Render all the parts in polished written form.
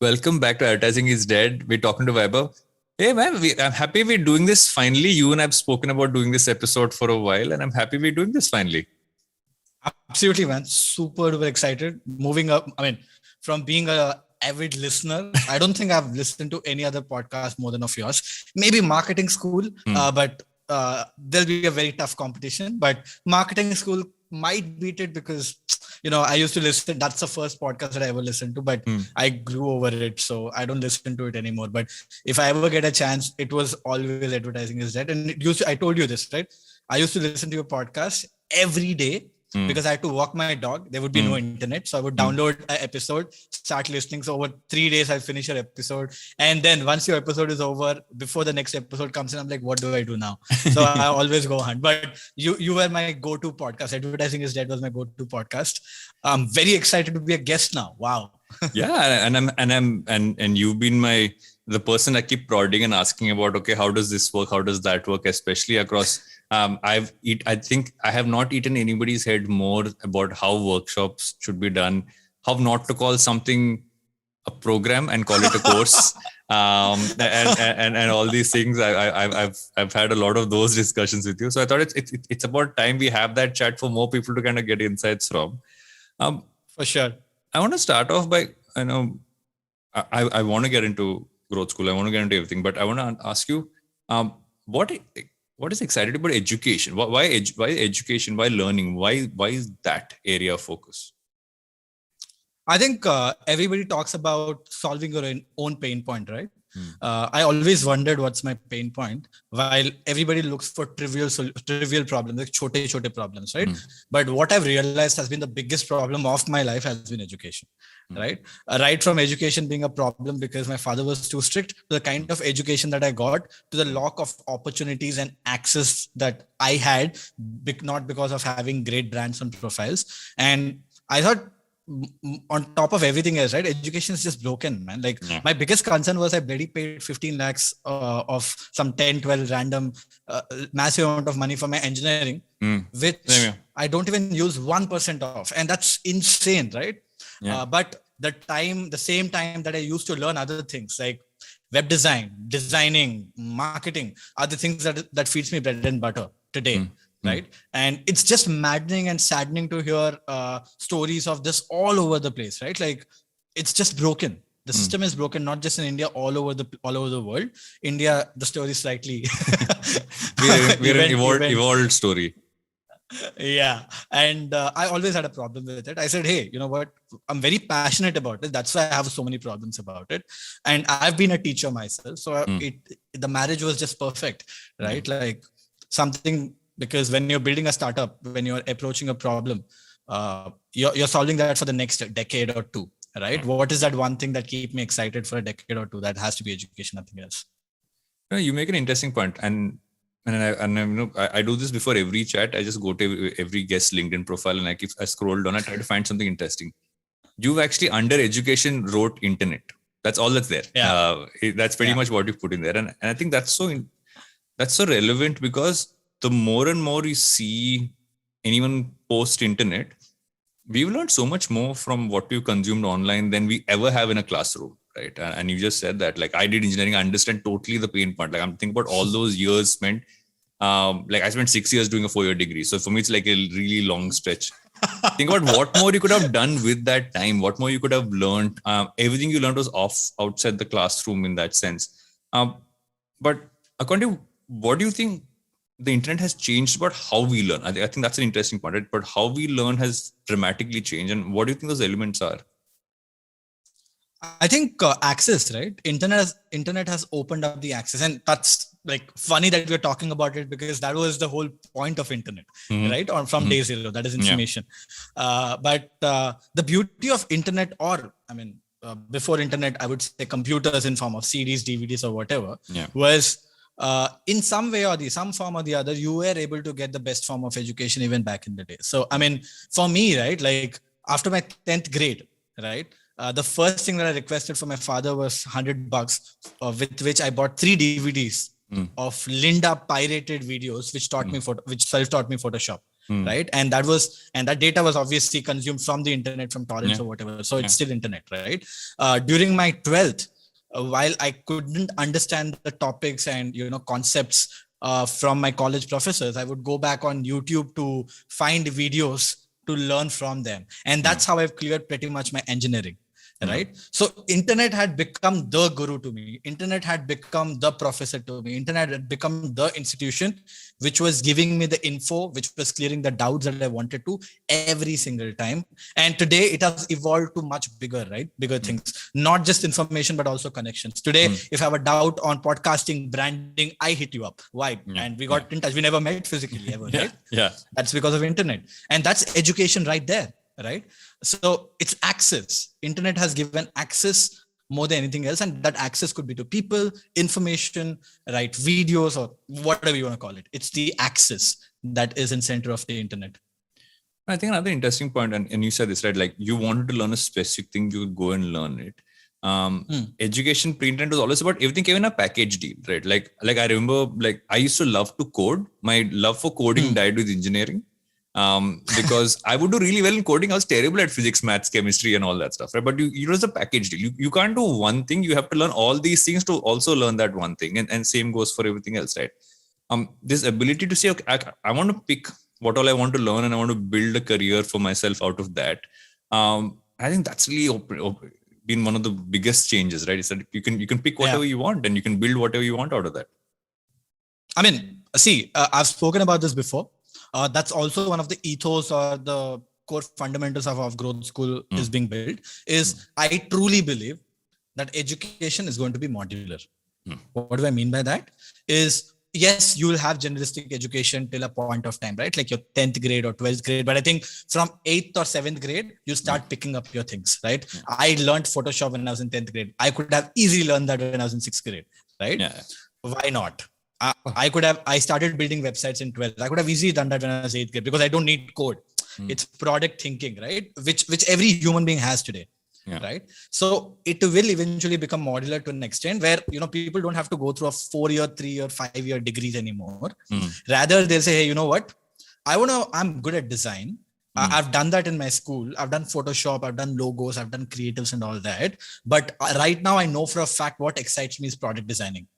Welcome back to Advertising is Dead. We're talking to Vaibhav. Hey man, I'm happy we're doing this finally. You and I have spoken about doing this episode for a while, and I'm happy we're doing this finally. Absolutely, man. Super duper excited. Moving up, from being a avid listener, I don't think I've listened to any other podcast more than of yours. Maybe Marketing School, but there'll be a very tough competition. But Marketing School might beat it because, I used to listen. That's the first podcast that I ever listened to, but I grew over it. So I don't listen to it anymore. But if I ever get a chance, it was always Advertising is Dead. And I told you this, right? I used to listen to your podcast every day. Because I had to walk my dog. There would be no internet. So I would download an episode, start listening. So over 3 days, I'll finish your episode. And then once your episode is over, before the next episode comes in, I'm like, what do I do now? So I always go hunt. But you were my go-to podcast. Advertising is Dead was my go-to podcast. I'm very excited to be a guest now. Wow. Yeah. And you've been the person I keep prodding and asking about, okay, how does this work? How does that work? Especially across I think I have not eaten anybody's head more about how workshops should be done, how not to call something a program and call it a course, and all these things. I've had a lot of those discussions with you. So I thought it's about time we have that chat for more people to kind of get insights from. For sure. I want to start off by, I want to get into growth school. I want to get into everything, but I want to ask you, what is exciting about education? Why education? Why learning? Why is that area of focus? I think everybody talks about solving your own pain point, right? I always wondered what's my pain point, while everybody looks for trivial problems, like chote problems, right? But what I've realized has been the biggest problem of my life has been education, right? Right from education being a problem because my father was too strict, to the kind of education that I got, to the lack of opportunities and access that I had, not because of having great brands and profiles. And I thought, on top of everything else, right? Education is just broken, man. Like my biggest concern was I bloody paid 15 lakhs of some 10, 12 random massive amount of money for my engineering, which I don't even use 1% of. And that's insane, right? But the same time that I used to learn other things like web design, designing, marketing, are the things that feeds me bread and butter today. Right. And it's just maddening and saddening to hear stories of this all over the place, right? Like it's just broken. The system is broken, not just in India, all over the world. India, the story is slightly we're an evolved story. Yeah. And I always had a problem with it. I said, hey, you know what? I'm very passionate about it. That's why I have so many problems about it. And I've been a teacher myself. So the marriage was just perfect, right? Like something. Because when you're building a startup, when you're approaching a problem, you're solving that for the next decade or two, right? What is that one thing that keeps me excited for a decade or two? That has to be education, nothing else. You make an interesting point, and I do this before every chat. I just go to every guest LinkedIn profile and I scroll down. I try to find something interesting. You've actually under education wrote internet. That's all that's there. Yeah. That's pretty much what you put in there, and I think that's so relevant because the more and more you see anyone post internet, we've learned so much more from what we've consumed online than we ever have in a classroom, right? And you just said that, like, I did engineering, I understand totally the pain point. Like, I'm thinking about all those years spent. Like, I spent 6 years doing a 4-year degree. So for me, it's like a really long stretch. Think about what more you could have done with that time, what more you could have learned. Everything you learned was outside the classroom in that sense. But according to what do you think the internet has changed about how we learn? I think that's an interesting point, right? But how we learn has dramatically changed. And what do you think those elements are? I think access, right? Internet has opened up the access. And that's like funny that we're talking about it because that was the whole point of internet, right? Or from day zero, that is information. But the beauty of internet, or before internet, I would say computers in form of CDs, DVDs or whatever, was in some way or some form or the other, you were able to get the best form of education even back in the day. So, for me, right, like after my 10th grade, right, the first thing that I requested from my father was $100, with which I bought 3 DVDs of Linda pirated videos, which self-taught me Photoshop. right? And that data was obviously consumed from the internet, from torrents or whatever. So it's still internet, right? During my 12th, while I couldn't understand the topics and concepts from my college professors, I would go back on YouTube to find videos to learn from them, and that's how I've cleared pretty much my engineering. Right. So internet had become the guru to me. Internet had become the professor to me. Internet had become the institution which was giving me the info, which was clearing the doubts that I wanted to every single time. And today it has evolved to much bigger, right? Bigger things, not just information, but also connections. Today, if I have a doubt on podcasting, branding, I hit you up. Why? And we got in touch. We never met physically ever, right? Yeah. That's because of internet. And that's education right there. Right. So it's access. Internet has given access more than anything else. And that access could be to people, information, right? Videos or whatever you want to call it. It's the access that is in center of the internet. I think another interesting point, and you said this, right? Like you wanted to learn a specific thing, you would go and learn it. Education pre-internet was always about everything came in a package deal, right? Like I remember, like I used to love to code. My love for coding died with engineering. Because I would do really well in coding. I was terrible at physics, maths, chemistry, and all that stuff, right? But it was a package deal. You can't do one thing. You have to learn all these things to also learn that one thing. And same goes for everything else, right? This ability to say, okay, I want to pick what all I want to learn and I want to build a career for myself out of that. I think that's really been one of the biggest changes, right? Is that you can pick whatever you want and you can build whatever you want out of that. I mean, see, I've spoken about this before. That's also one of the ethos or the core fundamentals of growth school is being built. I truly believe that education is going to be modular. What do I mean by that? Is yes, you will have generalistic education till a point of time, right? Like your 10th grade or 12th grade. But I think from 8th or 7th grade, you start picking up your things, right? I learned Photoshop when I was in 10th grade. I could have easily learned that when I was in 6th grade, right? Why not? I started building websites in 12th. I could have easily done that when I was 8th grade because I don't need code. It's product thinking, right? Which every human being has today, right? So it will eventually become modular to an extent where, people don't have to go through a 4-year, 3-year, 5-year degrees anymore. Rather, they'll say, hey, you know what? I'm good at design. I've done that in my school. I've done Photoshop. I've done logos. I've done creatives and all that. But right now I know for a fact what excites me is product designing.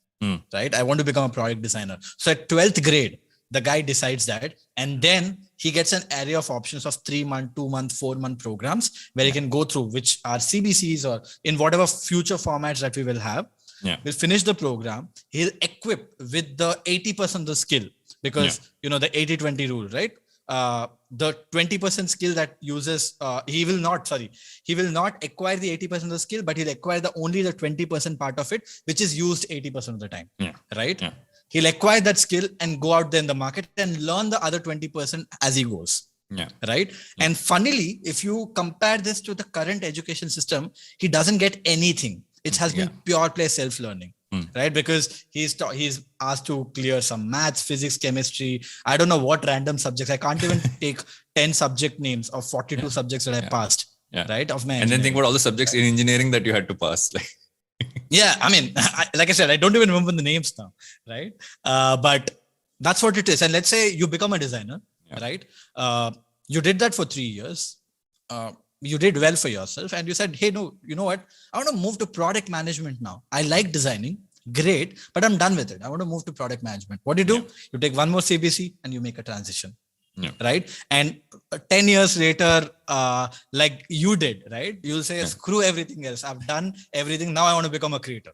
Right? I want to become a product designer. So at 12th grade, the guy decides that, and then he gets an array of options of 3-month, 2-month, 4-month programs where he can go through, which are CBCs or in whatever future formats that we will have. We'll finish the program. He'll equip with the 80% of the skill because, the 80-20 rule, right? The 20% skill that uses, he will not acquire the 80% of the skill, but he'll acquire only the 20% part of it, which is used 80% of the time, right? He'll acquire that skill and go out there in the market and learn the other 20% as he goes. Right. And funnily, if you compare this to the current education system, he doesn't get anything. It has been pure play self-learning. Right, because he's asked to clear some maths, physics, chemistry. I don't know what random subjects. I can't even take 10 subject names of 42 subjects that I passed. Right, of my and then think about all the subjects in engineering that you had to pass. Like, I mean, like I said, I don't even remember the names now. Right, but that's what it is. And let's say you become a designer. Right, you did that for 3 years. You did well for yourself and you said, hey, no, you know what? I want to move to product management now. I like designing. Great. But I'm done with it. I want to move to product management. What do? You take one more CBC and you make a transition. Right. And 10 years later, like you did, right? You'll say, screw everything else. I've done everything. Now I want to become a creator.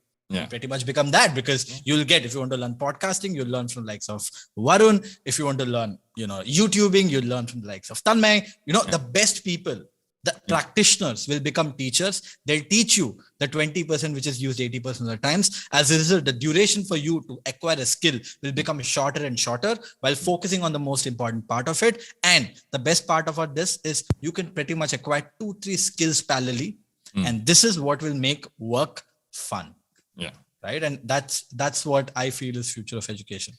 Pretty much become that because you'll get, if you want to learn podcasting, you'll learn from the likes of Varun. If you want to learn, YouTubing, you'll learn from the likes of Tanmay. The best people. The practitioners will become teachers. They'll teach you the 20% which is used 80% of the times. As a result, the duration for you to acquire a skill will become shorter and shorter while focusing on the most important part of it. And the best part of this is you can pretty much acquire 2-3 skills parallelly. And this is what will make work fun. Right. And that's what I feel is future of education.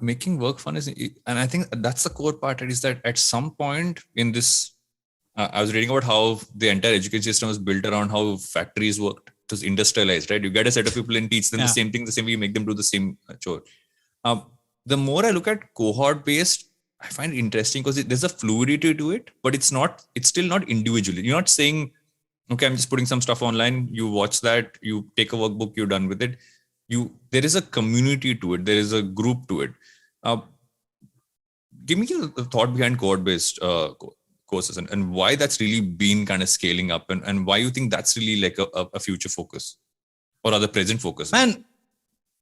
Making work fun is, and I think that's the core part, is that at some point in this, I was reading about how the entire education system was built around how factories worked. It was industrialized, right? You get a set of people and teach them the same thing, the same way you make them do the same chore. The more I look at cohort based, I find it interesting because there's a fluidity to it, but it's still not individual. You're not saying, okay, I'm just putting some stuff online. You watch that, you take a workbook, you're done with it. There is a community to it. There is a group to it. Give me the thought behind cohort-based courses and why that's really been kind of scaling up and why you think that's really like a future focus or other present focus. Man,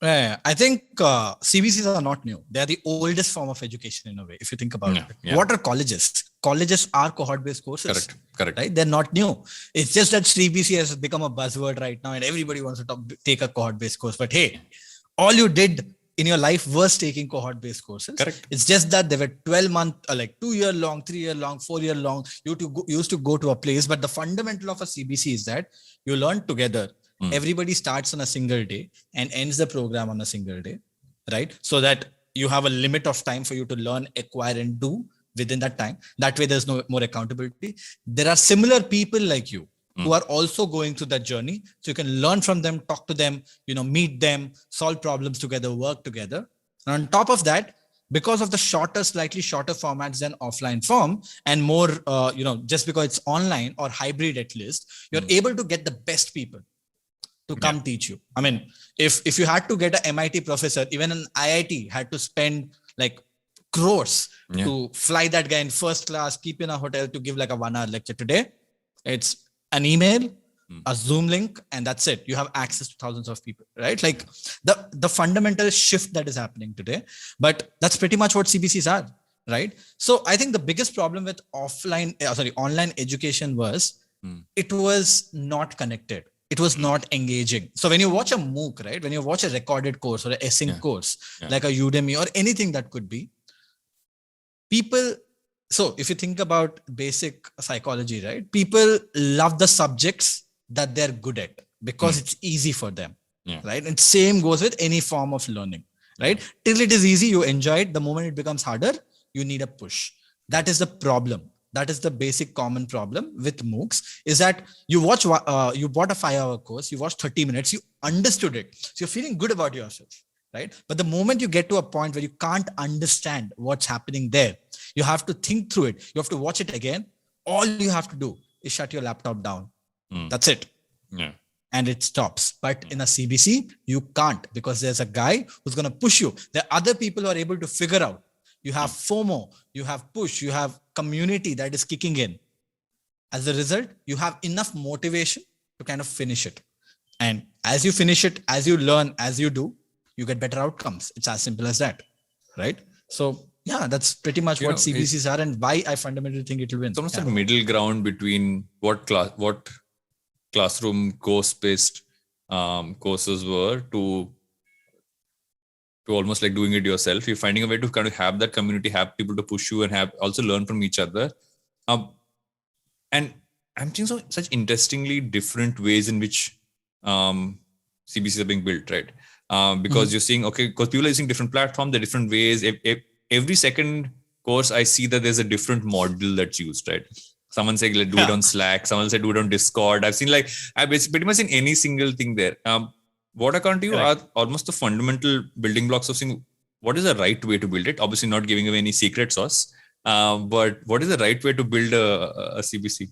I think CBCs are not new. They are the oldest form of education in a way, if you think about it. Yeah. What are colleges? Colleges are cohort-based courses. Correct. Right? They're not new. It's just that CBC has become a buzzword right now and everybody wants to take a cohort-based course. But hey, all you did in your life was taking cohort-based courses. Correct. It's just that they were 12-month, like 2-year long, 3-year long, 4-year long. You used to go to a place. But the fundamental of a CBC is that you learn together. Everybody starts on a single day and ends the program on a single day, right? So that you have a limit of time for you to learn, acquire, and do within that time. That way, there's no more accountability. There are similar people like you who are also going through that journey. So you can learn from them, talk to them, meet them, solve problems together, work together. And on top of that, because of the slightly shorter formats than offline form and more, just because it's online or hybrid at least, you're able to get the best people to come teach you. I mean, if you had to get an MIT professor, even an IIT had to spend like crores to fly that guy in first class, keep in a hotel to give like a 1-hour lecture. Today, it's an email, a Zoom link, and that's it. You have access to thousands of people, right? Like the fundamental shift that is happening today, but that's pretty much what CBCs are, right? So I think the biggest problem with online education was it was not connected. It was not engaging. So when you watch a MOOC, right? When you watch a recorded course or an async course, like a Udemy or anything that could be, people. So if you think about basic psychology, right? People love the subjects that they're good at because it's easy for them, right? And same goes with any form of learning, right? Till it is easy, you enjoy it. The moment it becomes harder, you need a push. That is the problem. That is the basic common problem with MOOCs is that you bought a 5-hour course, you watched 30 minutes, you understood it. So you're feeling good about yourself, right? But the moment you get to a point where you can't understand what's happening there, you have to think through it. You have to watch it again. All you have to do is shut your laptop down. That's it. And it stops. But in a CBC, you can't because there's a guy who's going to push you. There are other people who are able to figure out. You have FOMO, you have push, you have community that is kicking in. As a result, you have enough motivation to kind of finish it. And as you finish it, as you learn, as you do, you get better outcomes. It's as simple as that, right? So yeah, that's pretty much what CBCs are and why I fundamentally think it will win. It's almost a middle ground between what classroom course-based courses were to almost like doing it yourself. You're finding a way to kind of have that community, have people to push you and have also learn from each other. And I'm seeing such interestingly different ways in which CBCs are being built, right? Because you're seeing, because people are using different platforms, they're different ways. Every second course, I see that there's a different model that's used, right? Someone say, do it on Slack. Someone said, do it on Discord. I've pretty much seen any single thing there. What according to you are almost the fundamental building blocks of seeing what is the right way to build it? Obviously not giving away any secret sauce, but what is the right way to build a CBC?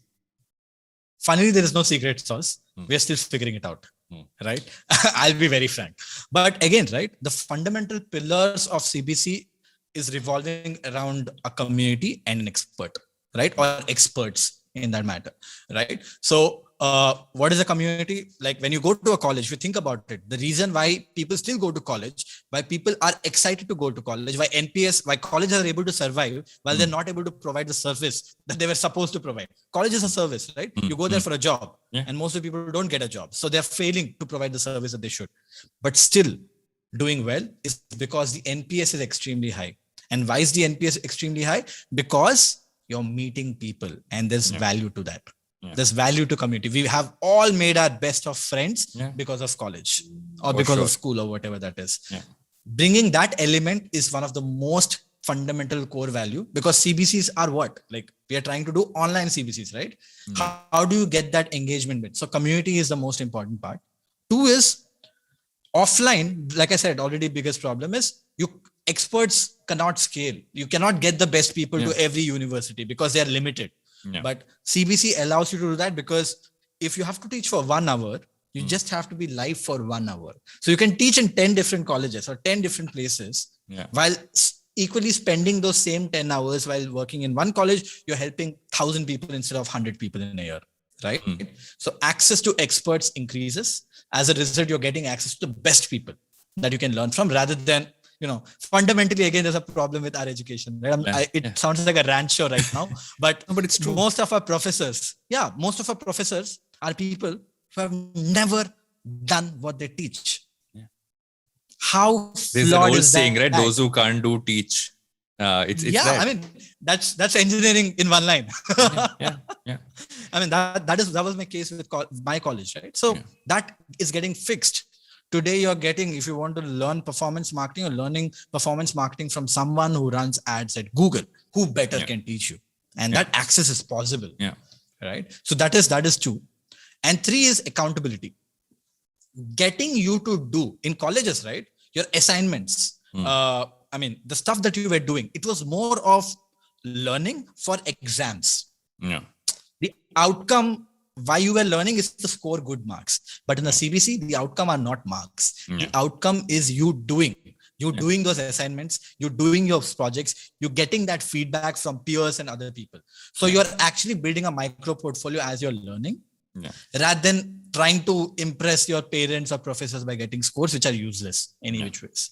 Finally, there is no secret sauce. We are still figuring it out, right? I'll be very frank. But again, right, the fundamental pillars of CBC is revolving around a community and an expert, right? Or experts in that matter, right? So what is a community? Like when you go to a college, if you think about it, the reason why people still go to college, why people are excited to go to college, why colleges are able to survive while they're not able to provide the service that they were supposed to provide. College is a service, right? You go there for a job and most of the people don't get a job. So they're failing to provide the service that they should, but still doing well is because the NPS is extremely high. And why is the NPS extremely high? Because you're meeting people and there's value to that. There's value to community. We have all made our best of friends because of college or because of school or whatever that is. Bringing that element is one of the most fundamental core value because CBCs are what? Like we are trying to do online CBCs, right? How do you get that engagement with? So community is the most important part. 2 is offline. Like I said, already biggest problem is experts cannot scale. You cannot get the best people to every university because they are limited. But CBC allows you to do that, because if you have to teach for 1 hour, you just have to be live for 1 hour. So you can teach in 10 different colleges or 10 different places while equally spending those same 10 hours while working in one college. You're helping 1,000 people instead of 100 people in a year, right? So access to experts increases. As a result, you're getting access to the best people that you can learn from, rather than, fundamentally, again, there's a problem with our education. Right? It sounds like a rant show right now, but it's true. Most of our professors are people who have never done what they teach. How there's an old is saying, that? right? Those who can't do, teach. It's that. I mean, that's engineering in one line. yeah. I mean, that was my case with my college, right? So that is getting fixed. Today, you're getting, if you want to learn performance marketing, you're learning performance marketing from someone who runs ads at Google. Who better can teach you? And that access is possible. Right? So that is 2. And 3 is accountability. Getting you to do in colleges, right? Your assignments. I mean, the stuff that you were doing, it was more of learning for exams. The outcome, why you were learning, is to score good marks. But in the CBC, the outcome are not marks. The outcome is you doing those assignments, you doing your projects, you're getting that feedback from peers and other people. So you're actually building a micro portfolio as you're learning, rather than trying to impress your parents or professors by getting scores which are useless any which ways.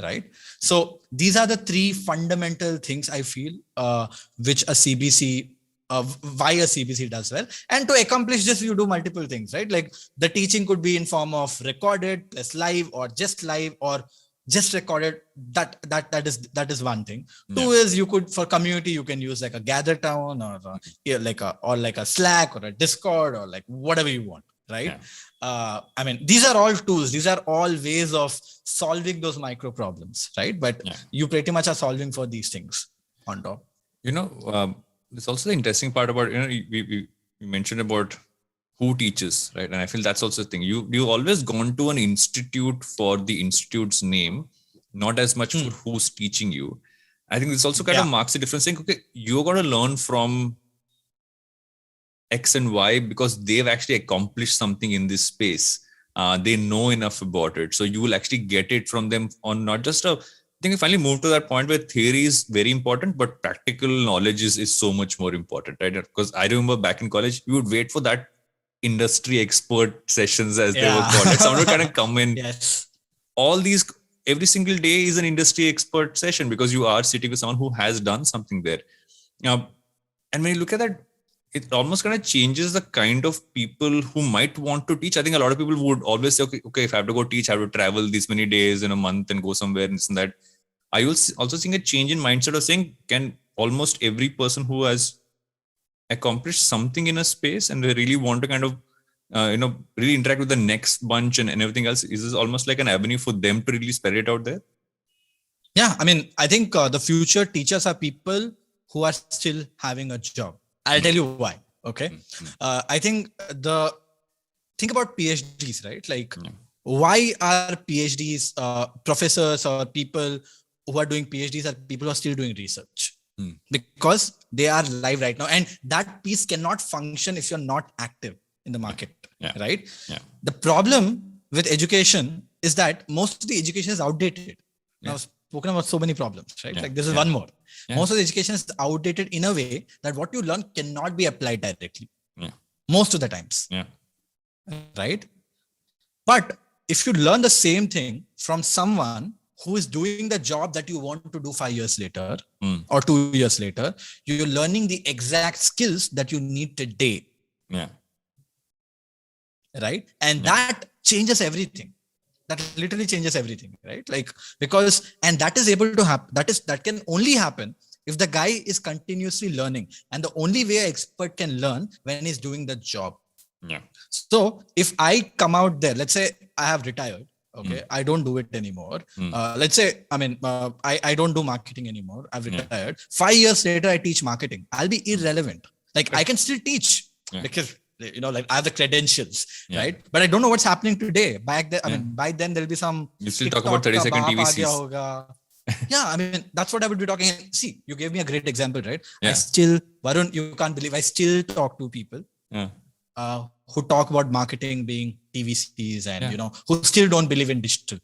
Right. So these are the 3 fundamental things I feel which a CBC why a CBC does well. And to accomplish this, you do multiple things, right? Like the teaching could be in form of recorded plus live, or just recorded. That is one thing. 2 is, you could, for community, you can use like a Gather Town or like a Slack or a Discord or like whatever you want, right? I mean, these are all tools. These are all ways of solving those micro problems, right? But you pretty much are solving for these things on top. There's also the interesting part about, we mentioned about who teaches, right? And I feel that's also the thing. You always gone to an institute for the institute's name, not as much for who's teaching you. I think this also kind of marks the difference, saying, okay, you're going to learn from X and Y because they've actually accomplished something in this space. They know enough about it. So you will actually get it from them on not just I think we finally moved to that point where theory is very important, but practical knowledge is so much more important, right? Because I remember back in college, we would wait for that industry expert sessions, as they were called. Like someone would kind of come in. All these, every single day is an industry expert session because you are sitting with someone who has done something there. And when you look at that, it almost kind of changes the kind of people who might want to teach. I think a lot of people would always say, okay, if I have to go teach, I have to travel these many days in a month and go somewhere and this and that. I will also seeing a change in mindset of saying, can almost every person who has accomplished something in a space and they really want to kind of, really interact with the next bunch and everything else, is this almost like an avenue for them to really spread it out there? Yeah. I mean, I think the future teachers are people who are still having a job. I'll tell you why. Okay. I think think about PhDs, right? Like why are PhDs, professors or people who are doing PhDs are people who are still doing research? Because they are live right now. And that piece cannot function if you're not active in the market, right? The problem with education is that most of the education is outdated. Now, I've spoken about so many problems, right? Like this is one more. Most of the education is outdated in a way that what you learn cannot be applied directly. Most of the times. Right? But if you learn the same thing from someone who is doing the job that you want to do 5 years later or 2 years later, you're learning the exact skills that you need today. Right? And that changes everything. That literally changes everything, right? Like, because, and that is able to happen. That can only happen if the guy is continuously learning. And the only way an expert can learn when he's doing the job. So if I come out there, let's say I have retired. Okay. I don't do it anymore. Let's say, I don't do marketing anymore. I've retired. 5 years later, I teach marketing. I'll be irrelevant. Like I can still teach because, like I have the credentials, right? But I don't know what's happening today. Back then, by then there'll be some. You still talk about 30-second TVCs. Yeah, I mean, that's what I would be talking. See, you gave me a great example, right? Yeah. Varun, you can't believe I still talk to people who talk about marketing being TVCs and, who still don't believe in digital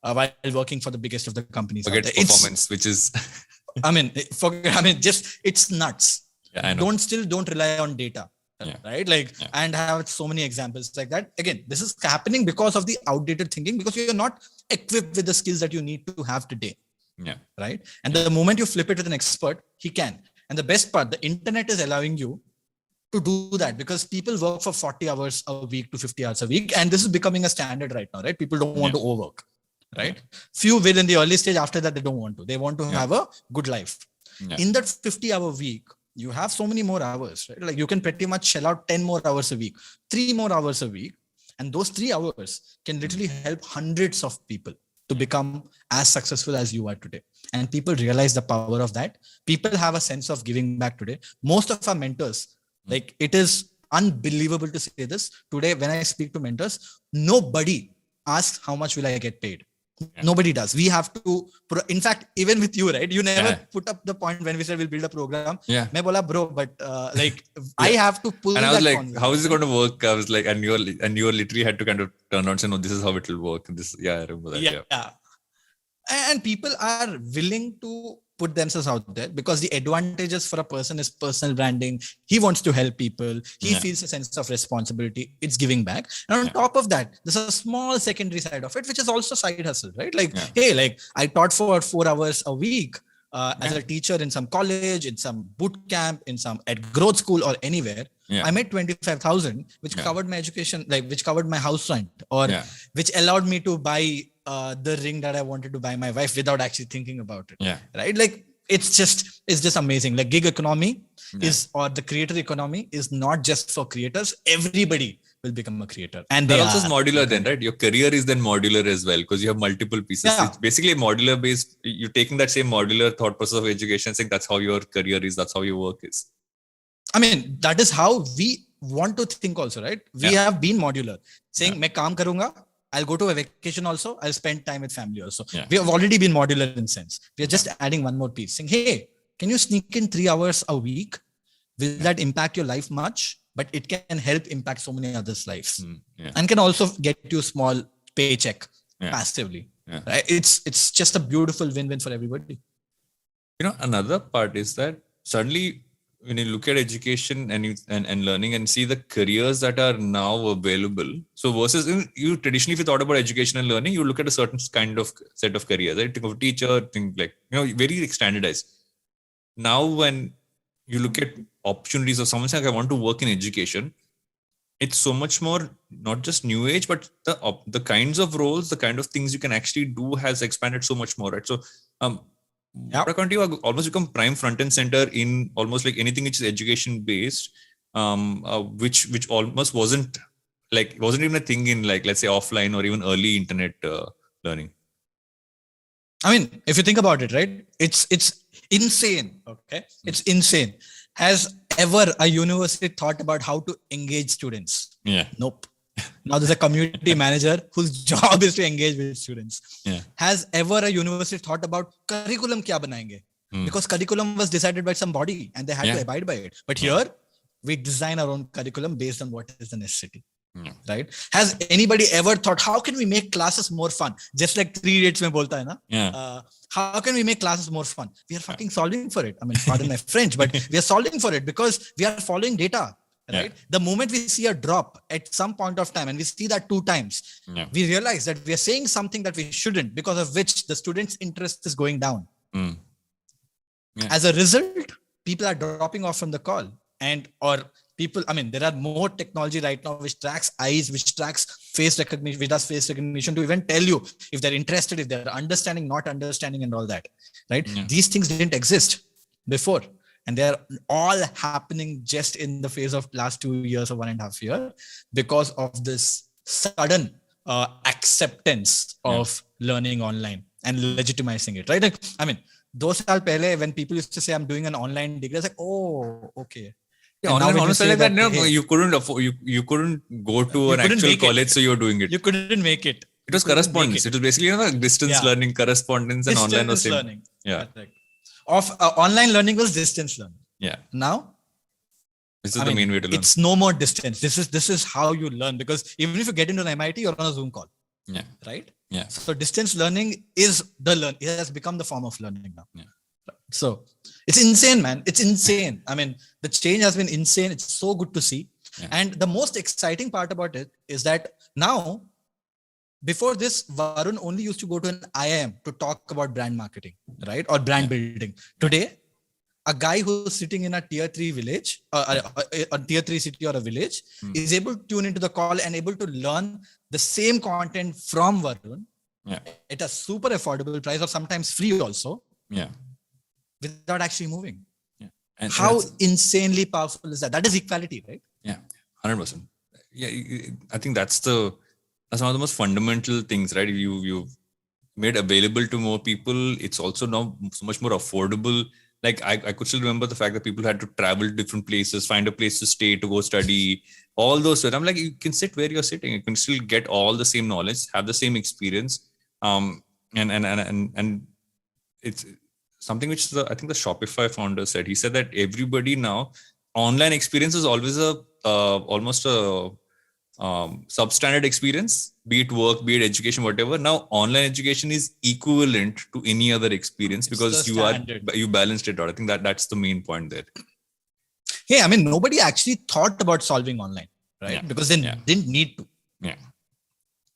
while working for the biggest of the companies. Forget performance, which is... it's nuts. Yeah, I know. Don't rely on data. Right? And have so many examples like that. Again, this is happening because of the outdated thinking, because you're not equipped with the skills that you need to have today. Yeah. Right. And the moment you flip it with an expert, he can. And the best part, the internet is allowing you to do that, because people work for 40 hours a week to 50 hours a week. And this is becoming a standard right now, right? People don't want to overwork, right? Few will in the early stage. After that, they don't want to. They want to have a good life. In that 50-hour week, you have so many more hours, right? Like you can pretty much shell out 10 more hours a week, 3 more hours a week. And those 3 hours can literally help hundreds of people to become as successful as you are today. And people realize the power of that. People have a sense of giving back today. Most of our mentors, like, it is unbelievable to say this today. When I speak to mentors, nobody asks how much will I get paid. Nobody does. We have to, in fact, even with you, right? You never put up the point when we said we'll build a program. Yeah. Main bola, bro, but I have to pull. And I was like, how is it going to work? I was like, and you literally had to kind of turn around and say, no, this is how it will work. I remember that. Yeah. And people are willing to put themselves out there because the advantages for a person is personal branding. He wants to help people. He feels a sense of responsibility. It's giving back. And on top of that, there's a small secondary side of it, which is also side hustle, right? Like, hey, like I taught for 4 hours a week as a teacher in some college, in some boot camp, at growth school or anywhere. I made 25,000, which covered my education, like which covered my house rent, or which allowed me to buy the ring that I wanted to buy my wife without actually thinking about it. Right? Like it's just amazing. Like gig economy or the creator economy is not just for creators. Everybody will become a creator. And that also is modular then, right? Your career is then modular as well, because you have multiple pieces. It's basically a modular based. You're taking that same modular thought process of education, saying that's how your career is, that's how your work is. I mean, that is how we want to think also, right? We have been modular, saying, "Main kaam karunga, I'll go to a vacation also, I'll spend time with family also." We have already been modular in sense. We are just adding one more piece, saying, "Hey, can you sneak in 3 hours a week? Will that impact your life much? But it can help impact so many others' lives, and can also get you a small paycheck passively." Right? It's just a beautiful win-win for everybody. Another part is that suddenly, when you look at education and learning and see the careers that are now available, so versus you traditionally, if you thought about education and learning, you look at a certain kind of set of careers, right? Think of a teacher, think like, very standardized. Now, when you look at opportunities of someone saying, I want to work in education, it's so much more, not just new age, but the kinds of roles, the kind of things you can actually do has expanded so much more, right? So, Prakanti, you almost become prime front and center in almost like anything which is education based, which almost wasn't even a thing in, like, let's say offline or even early internet learning. I mean, if you think about it, right, it's insane. Okay, it's insane. Has ever a university thought about how to engage students? Nope. Now there's a community manager whose job is to engage with students. Has ever a university thought about curriculum kya banayenge? Because curriculum was decided by some body and they had to abide by it. But here we design our own curriculum based on what is the necessity. Right? Has anybody ever thought, how can we make classes more fun? Just like 3 Idiots mein bolta hai na? How can we make classes more fun? We are fucking solving for it. I mean, pardon my French, but we are solving for it because we are following data. Right? The moment we see a drop at some point of time and we see that 2 times, we realize that we are saying something that we shouldn't, because of which the student's interest is going down. As a result, people are dropping off from the call, there are more technology right now which tracks eyes, which tracks face recognition, which does face recognition to even tell you if they're interested, if they're understanding, not understanding, and all that. Right? These things didn't exist before. And they're all happening just in the phase of last 2 years or 1.5 years because of this sudden acceptance of learning online and legitimizing it, right? Like, I mean, 2 saal pehle, when people used to say, I'm doing an online degree, I was like, oh, okay. You couldn't afford, you couldn't go to an actual college, so you're doing it. You couldn't make it. It was correspondence. It was basically distance learning, correspondence, and online was same. Learning. Yeah. Correct. Online learning was distance learning. Yeah. Now, this is the main way to learn. It's no more distance. This is how you learn, because even if you get into an MIT, you're on a Zoom call. Yeah. Right. Yeah. So distance learning is it has become the form of learning now. Yeah. So it's insane, man. It's insane. I mean, the change has been insane. It's so good to see. Yeah. And the most exciting part about it is that now, before this, Varun only used to go to an IIM to talk about brand marketing, right? Or brand building. Today, a guy who's sitting in a tier 3 village, a tier 3 city or a village, is able to tune into the call and able to learn the same content from Varun at a super affordable price, or sometimes free also, without actually moving. Yeah. And how insanely powerful is that? That is equality, right? Yeah, 100%. Yeah, I think that's one of the most fundamental things, right? You've made available to more people. It's also now so much more affordable. Like I could still remember the fact that people had to travel to different places, find a place to stay, to go study, all those stuff. I'm like, you can sit where you're sitting. You can still get all the same knowledge, have the same experience. And it's something which I think the Shopify founder said. He said that everybody now, online experience is always almost a substandard experience, be it work, be it education, whatever. Now online education is equivalent to any other experience because you balanced it out. I think that's the main point there. Hey, I mean, nobody actually thought about solving online, right? Because they didn't need to. Yeah.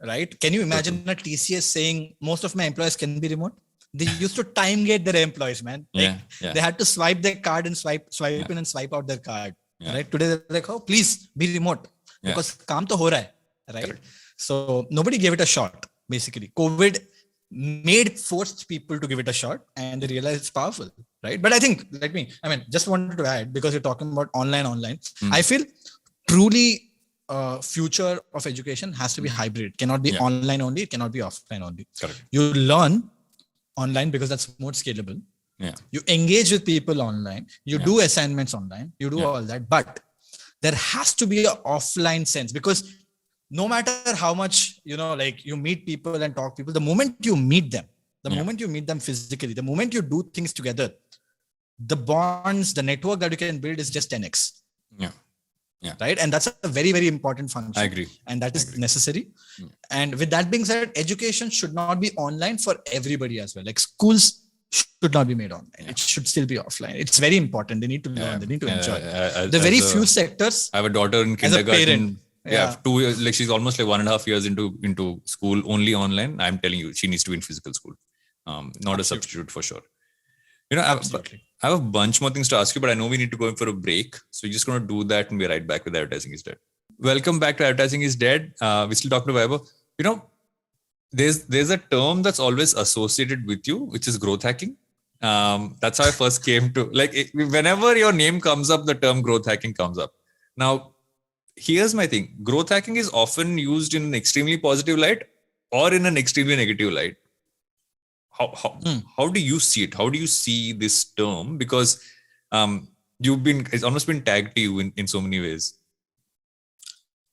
Right? Can you imagine a TCS saying most of my employees can be remote? They used to time gate their employees, man. Like, they had to swipe their card and swipe in and swipe out their card. Right? Today they're like, oh, please be remote. Because kaam to ho raha hai, right? Correct. So nobody gave it a shot, basically. COVID forced people to give it a shot, and they realized it's powerful, right? But I think, just wanted to add, because you're talking about online. I feel truly future of education has to be hybrid. It cannot be online only. It cannot be offline only. Correct. You learn online because that's more scalable. Yeah. You engage with people online. You do assignments online. You do all that, but there has to be an offline sense, because no matter how much, you meet people and talk to people, the moment you meet them, moment you meet them physically, the moment you do things together, the bonds, the network that you can build is just 10x. Yeah. Right. And that's a very, very important function. I agree. And that is necessary. And with that being said, education should not be online for everybody as well. Like schools should not be made online. It should still be offline. It's very important. They need to learn. They need to enjoy. The very few sectors. I have a daughter in kindergarten. Parent, 2 years. Like she's almost like 1.5 years into school only online. I'm telling you, she needs to be in physical school. Not a substitute for sure. I have a bunch more things to ask you, but I know we need to go in for a break. So we're just going to do that and be right back with Advertising is Dead. Welcome back to Advertising is Dead. We're still talking to Vaibhav. There's a term that's always associated with you, which is growth hacking. That's how I first came to, whenever your name comes up, the term growth hacking comes up. Now, here's my thing. Growth hacking is often used in an extremely positive light or in an extremely negative light. How do you see it? How do you see this term? Because it's almost been tagged to you in so many ways.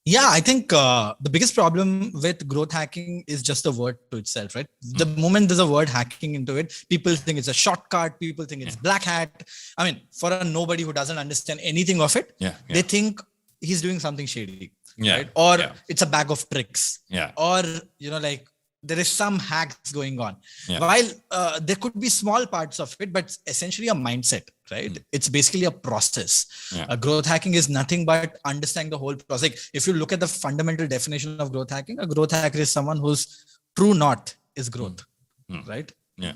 Yeah, I think the biggest problem with growth hacking is just the word to itself, right? The moment there's a word hacking into it, people think it's a shortcut. People think it's black hat. I mean, for a nobody who doesn't understand anything of it, they think he's doing something shady, right? Or it's a bag of tricks, or there is some hacks going on. While there could be small parts of it, but essentially a mindset, right? It's basically a process. Growth hacking is nothing but understanding the whole process. Like, if you look at the fundamental definition of growth hacking, a growth hacker is someone whose true north is growth, right? Yeah.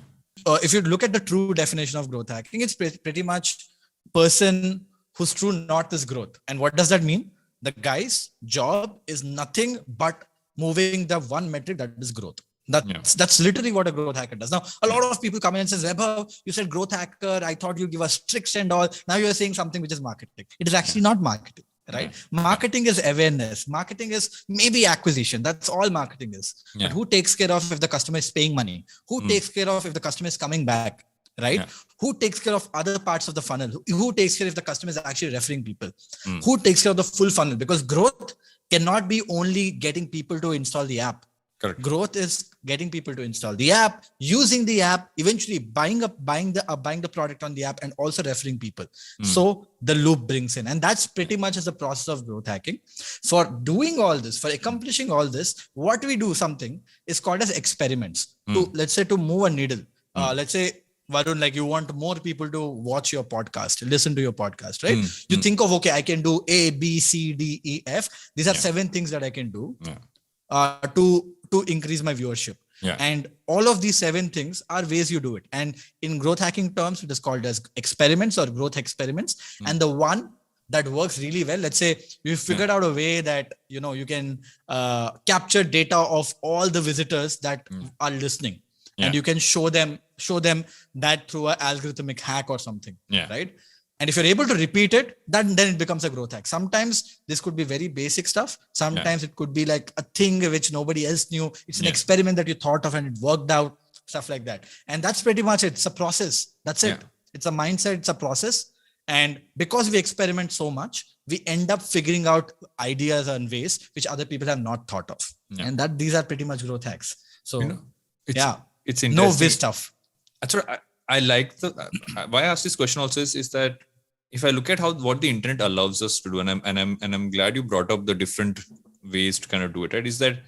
If you look at the true definition of growth hacking, it's pretty much person whose true north is growth. And what does that mean? The guy's job is nothing but moving the one metric, that is growth. That's literally what a growth hacker does. Now, a lot of people come in and says, Vaibhav, you said growth hacker. I thought you'd give us tricks and all. Now you're saying something which is marketing. It is actually not marketing, right? Marketing is awareness. Marketing is maybe acquisition. That's all marketing is. But who takes care of if the customer is paying money? Who takes care of if the customer is coming back? Right? Who takes care of other parts of the funnel? Who takes care if the customer is actually referring people? Who takes care of the full funnel? Because growth cannot be only getting people to install the app. Correct. Growth is getting people to install the app, using the app, eventually buying the product on the app, and also referring people. So the loop brings in, and that's pretty much as the process of growth hacking. For doing all this, for accomplishing all this, what we do something is called as experiments. To, let's say, to move a needle. Let's say, Varun, like, you want more people to watch your podcast, listen to your podcast, right? You think of, okay, I can do A, B, C, D, E, F. These are 7 things that I can do to increase my viewership. And all of these 7 things are ways you do it. And in growth hacking terms, it is called as experiments or growth experiments. And the one that works really well, let's say you figured out a way that, you know, you can capture data of all the visitors that are listening. And you can show them that through an algorithmic hack or something, right? And if you're able to repeat it, then it becomes a growth hack. Sometimes this could be very basic stuff. Sometimes it could be like a thing which nobody else knew. It's an experiment that you thought of and it worked out, stuff like that. And that's pretty much it. It's a process. That's it. It's a mindset. It's a process. And because we experiment so much, we end up figuring out ideas and ways which other people have not thought of. And these are pretty much growth hacks. So, it's no interesting. whiz stuff. That's what I like. Why I asked this question also is that if I look at what the internet allows us to do, and I'm glad you brought up the different ways to kind of do it, right? Is that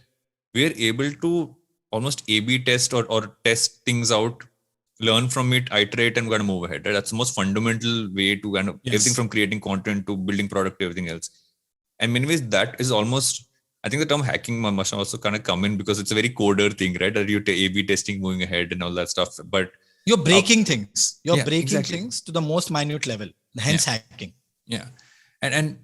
we're able to almost A/B test or test things out, learn from it, iterate, and kind of move ahead. Right? That's the most fundamental way to kind of everything from creating content to building product to everything else. And in many ways, that is almost, I think the term hacking must also kind of come in because it's a very coder thing, right? That you A/B testing, moving ahead, and all that stuff. But you're breaking things. You're breaking things to the most minute level. Hence hacking. Yeah, and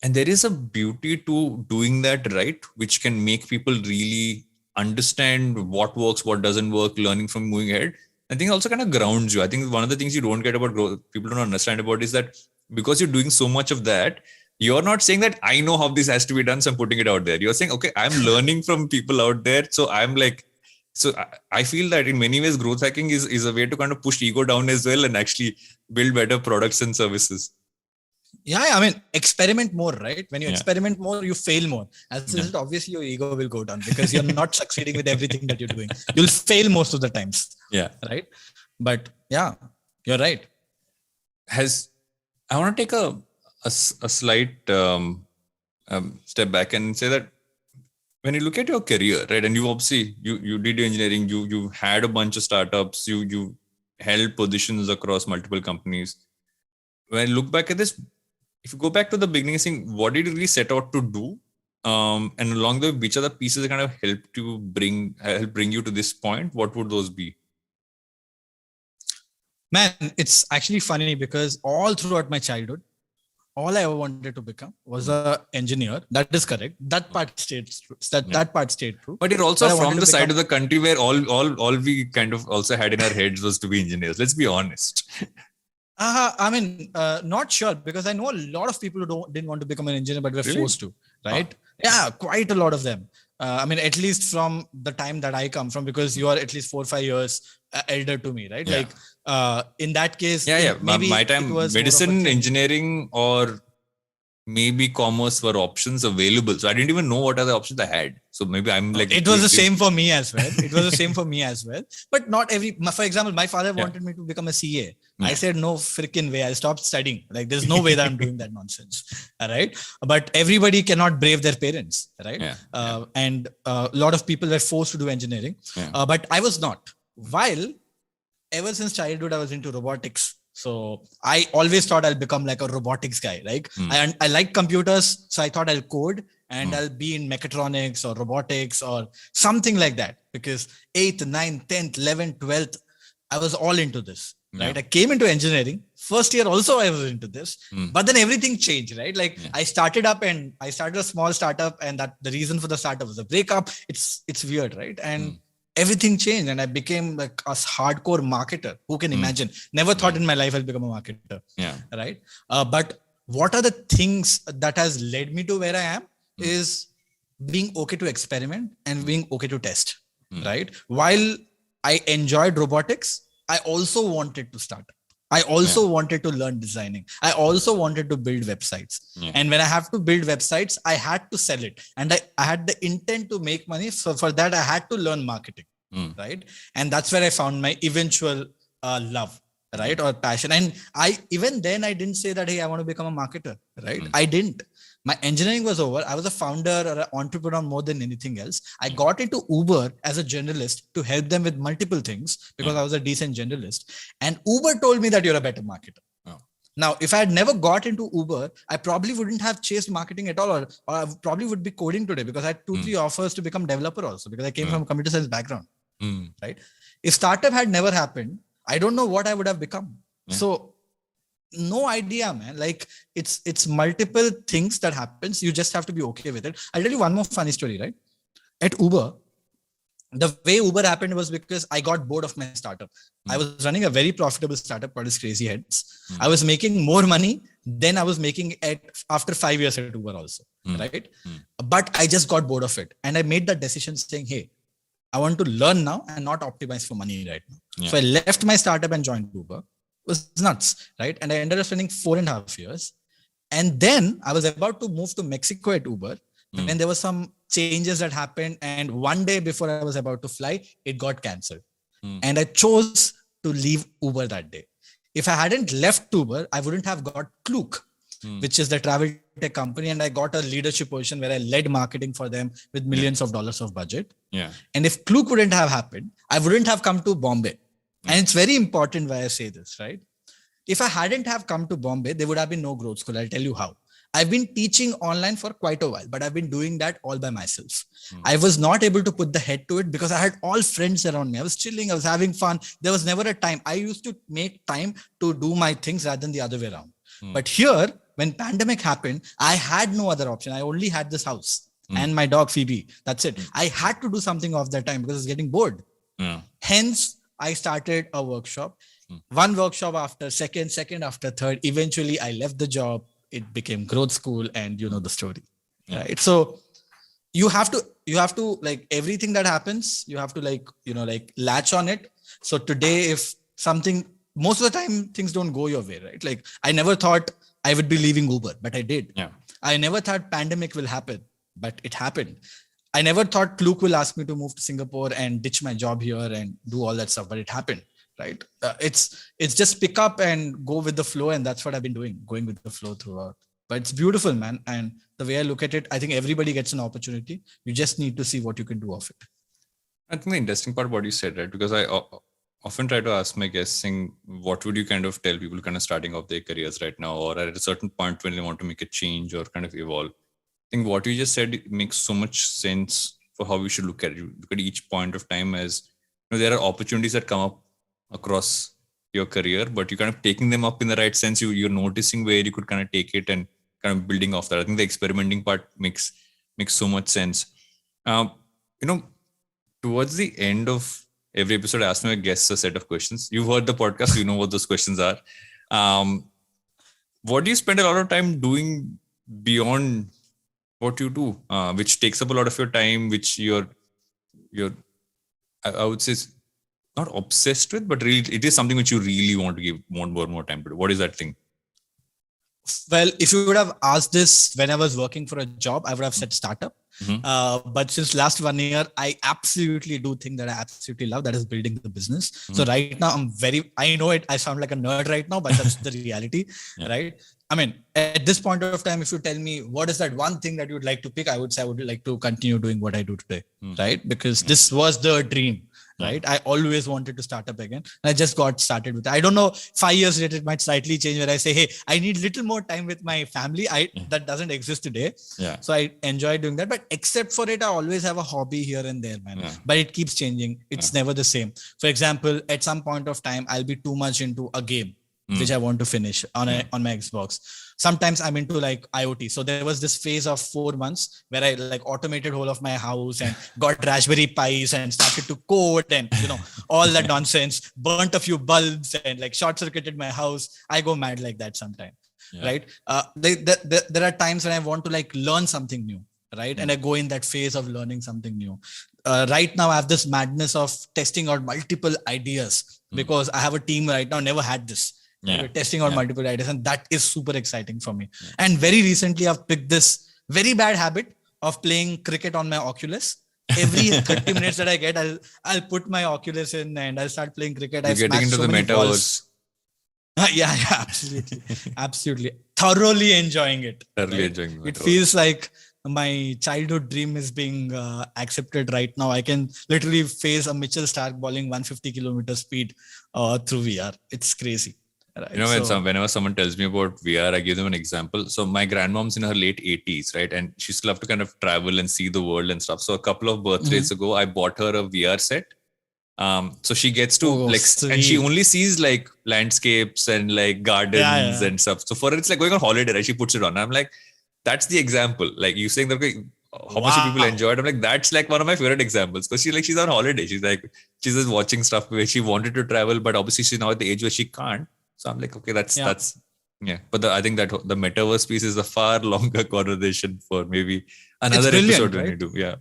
there is a beauty to doing that, right? Which can make people really understand what works, what doesn't work, learning from moving ahead. I think also kind of grounds you. I think one of the things you don't get about growth, people don't understand about, is that because you're doing so much of that, you're not saying that I know how this has to be done, so I'm putting it out there. You're saying, okay, I'm learning from people out there. So I'm like, so I feel that in many ways, growth hacking is a way to kind of push ego down as well and actually build better products and services. Yeah, I mean, experiment more, right? When you experiment more, you fail more. As a result, obviously your ego will go down because you're not succeeding with everything that you're doing. You'll fail most of the times. Yeah. Right. But yeah, you're right. I want to take a slight step back and say that when you look at your career, right, and you obviously you did engineering, you had a bunch of startups, you held positions across multiple companies. When I look back at this, if you go back to the beginning, saying what did you really set out to do, and along the way, which are the pieces that kind of helped bring you to this point? What would those be? Man, it's actually funny because all throughout my childhood, all I ever wanted to become was an engineer. That is correct. That part stayed true. That part stayed true. But you're also from the side of the country where all we kind of also had in our heads was to be engineers. Let's be honest. I mean, not sure, because I know a lot of people who didn't want to become an engineer, but were forced to, right? Yeah, quite a lot of them. I mean, at least from the time that I come from, because you are at least 4 or 5 years elder to me, right? Like, in that case, maybe my time, medicine, engineering, or maybe commerce were options available. So I didn't even know what other options I had. So maybe I'm like, it was the same for me as well. But not for example, my father wanted me to become a CA. I said, no freaking way. I stopped studying. Like, there's no way that I'm doing that nonsense. All right. But everybody cannot brave their parents. Right. And a lot of people were forced to do engineering. But I was not. While ever since childhood, I was into robotics. So I always thought I'll become like a robotics guy. Like, I like computers. So I thought I'll code and I'll be in mechatronics or robotics or something like that. Because 8th, 9th, 10th, 11th, 12th, I was all into this. Right. I came into engineering. First year also I was into this, but then everything changed, right? Like, I started a small startup, and that the reason for the startup was a breakup. It's weird, right? And everything changed, and I became like a hardcore marketer. Who can imagine? Never thought in my life I'll become a marketer. Right. But what are the things that has led me to where I am is being okay to experiment and being okay to test. Right. While I enjoyed robotics, I also wanted to start. I also wanted to learn designing. I also wanted to build websites. And when I have to build websites, I had to sell it. And I had the intent to make money. So for that, I had to learn marketing, right? And that's where I found my eventual love, right? Or passion. And even then I didn't say that, hey, I want to become a marketer, right? I didn't. My engineering was over. I was a founder or an entrepreneur more than anything else. I got into Uber as a journalist to help them with multiple things because I was a decent journalist. And Uber told me that you're a better marketer. Now, if I had never got into Uber, I probably wouldn't have chased marketing at all, or I probably would be coding today because I had 2-3 offers to become developer also because I came from a computer science background, right? If startup had never happened, I don't know what I would have become. So no idea, man. Like it's multiple things that happens. You just have to be okay with it. I'll tell you one more funny story, right? At Uber, the way Uber happened was because I got bored of my startup. I was running a very profitable startup called Crazy Heads. I was making more money than I was making after 5 years at Uber also, right? But I just got bored of it. And I made that decision saying, hey, I want to learn now and not optimize for money right now. So I left my startup and joined Uber. It was nuts, right? And I ended up spending 4.5 years. And then I was about to move to Mexico at Uber. When there were some changes that happened. And one day before I was about to fly, it got cancelled. And I chose to leave Uber that day. If I hadn't left Uber, I wouldn't have got Klook, which is the travel tech company. And I got a leadership position where I led marketing for them with millions of dollars of budget. And if Klook wouldn't have happened, I wouldn't have come to Bombay. And it's very important why I say this, right? If I hadn't have come to Bombay, there would have been no growth school. I'll tell you how. I've been teaching online for quite a while, but I've been doing that all by myself. I was not able to put the head to it because I had all friends around me. I was chilling. I was having fun. There was never a time. I used to make time to do my things rather than the other way around. But here, when pandemic happened, I had no other option. I only had this house and my dog Phoebe. That's it. I had to do something of that time because I was getting bored. Hence, I started a workshop. One workshop after second after third. Eventually, I left the job. It became growth school, and you know the story, right? So you have to like everything that happens, you have to like latch on it. So today, if something, most of the time things don't go your way, right? Like I never thought I would be leaving Uber, but I did. I never thought pandemic will happen, but it happened. I never thought Klook will ask me to move to Singapore and ditch my job here and do all that stuff, but it happened, right? It's just pick up and go with the flow. And that's what I've been doing, going with the flow throughout. But it's beautiful, man. And the way I look at it, I think everybody gets an opportunity. You just need to see what you can do of it. I think the interesting part what you said, right? Because I often try to ask my guests, saying, what would you kind of tell people kind of starting off their careers right now, or at a certain point when they want to make a change or kind of evolve? I think what you just said makes so much sense for how we should look at it. Look at each point of time as, there are opportunities that come up across your career, but you're kind of taking them up in the right sense. You're noticing where you could kind of take it and kind of building off that. I think the experimenting part makes so much sense. Towards the end of every episode, I ask my guests a set of questions. You've heard the podcast, you know what those questions are. What do you spend a lot of time doing beyond what you do, which takes up a lot of your time, which you're I would say not obsessed with, but really it is something which you really want to want more time to do? What is that thing? Well, if you would have asked this when I was working for a job, I would have said startup. But since last 1 year, I absolutely do think that I absolutely love, that is building the business. So right now I know I sound like a nerd right now, but that's the reality, right? I mean, at this point of time, if you tell me what is that one thing that you would like to pick, I would say I would like to continue doing what I do today, right? Because this was the dream. Right. I always wanted to start up again. And I just got started with it. I don't know, 5 years later, it might slightly change where I say, hey, I need little more time with my family. That doesn't exist today. So I enjoy doing that. But except for it, I always have a hobby here and there, man. But it keeps changing. It's never the same. For example, at some point of time, I'll be too much into a game, which I want to finish on my Xbox. Sometimes I'm into like IoT. So there was this phase of 4 months where I like automated whole of my house and got Raspberry Pis and started to code and, all that nonsense, burnt a few bulbs and like short circuited my house. I go mad like that sometimes, right? There are times when I want to like learn something new, right? And I go in that phase of learning something new. Right now I have this madness of testing out multiple ideas because I have a team right now, never had this. We're testing out multiple ideas, and that is super exciting for me. And very recently, I've picked this very bad habit of playing cricket on my Oculus. Every 30 minutes that I get, I'll put my Oculus in and I'll start playing cricket. You're getting into the metaverse. Yeah, absolutely. Thoroughly enjoying it. It feels like my childhood dream is being accepted right now. I can literally face a Mitchell Stark bowling 150 kilometer speed through VR. It's crazy. Right? You know, whenever someone tells me about VR, I give them an example. So my grandmom's in her late 80s, right? And she still have to kind of travel and see the world and stuff. So a couple of birthdays ago, I bought her a VR set. So she gets to and she only sees like landscapes and like gardens and stuff. So for her, it's like going on holiday, right? She puts it on. I'm like, that's the example. Like you saying that, how much people enjoy it. I'm like, that's like one of my favorite examples, because she's on holiday. She's just watching stuff where she wanted to travel, but obviously she's now at the age where she can't. So I'm like, okay, that's But I think that the metaverse piece is a far longer conversation for maybe another episode when you do. Yeah.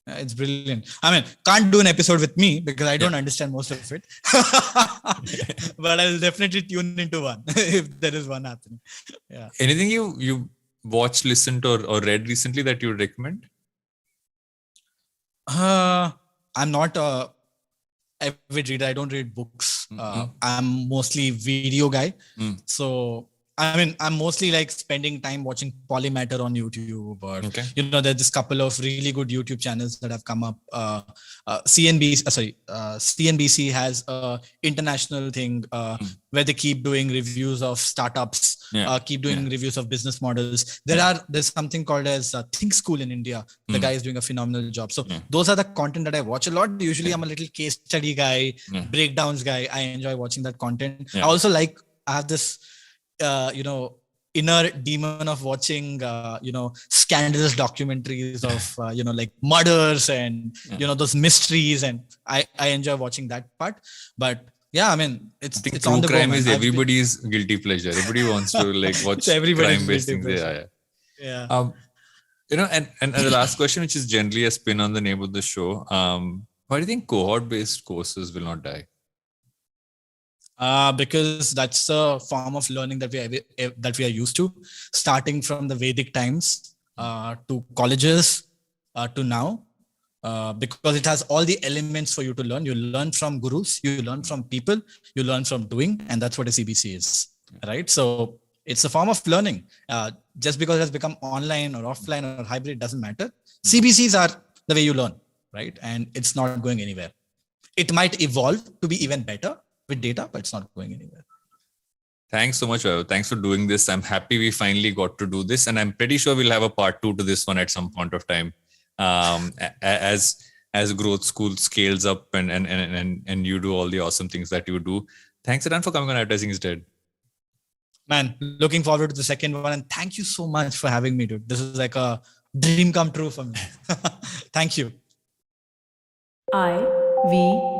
It's brilliant. I mean, can't do an episode with me because I don't understand most of it. But I'll definitely tune into one if there is one happening. Yeah. Anything you watched, listened, or read recently that you would recommend? I'm not a avid reader. I don't read books. I'm mostly video guy. So I mean, I'm mostly like spending time watching Polymatter on YouTube, or there's this couple of really good YouTube channels that have come up. CNBC has a international thing where they keep doing reviews of startups, keep doing reviews of business models. There's something called as Think School in India. The guy is doing a phenomenal job. So those are the content that I watch a lot. Usually I'm a little case study guy, breakdowns guy. I enjoy watching that content. I also I have this inner demon of watching scandalous documentaries of like murders and those mysteries, and I enjoy watching that part. But yeah, I mean, it's true crime is everybody's guilty pleasure. Everybody wants to like watch crime-based things. Yeah. And the last question, which is generally a spin on the name of the show, why do you think cohort-based courses will not die? Because that's a form of learning that we are used to, starting from the Vedic times to colleges to now, because it has all the elements for you to learn. You learn from gurus, you learn from people, you learn from doing, and that's what a CBC is, right? So it's a form of learning. Just because it has become online or offline or hybrid doesn't matter. CBCs are the way you learn, right? And it's not going anywhere. It might evolve to be even better with data, but it's not going anywhere. Thanks so much, Vaibhav. Thanks for doing this. I'm happy we finally got to do this, and I'm pretty sure we'll have a part 2 to this one at some point of time, as Growth School scales up and you do all the awesome things that you do. Thanks again for coming on Advertising is Dead. Man, looking forward to the second one, and thank you so much for having me, dude. This is like a dream come true for me. Thank you. IVM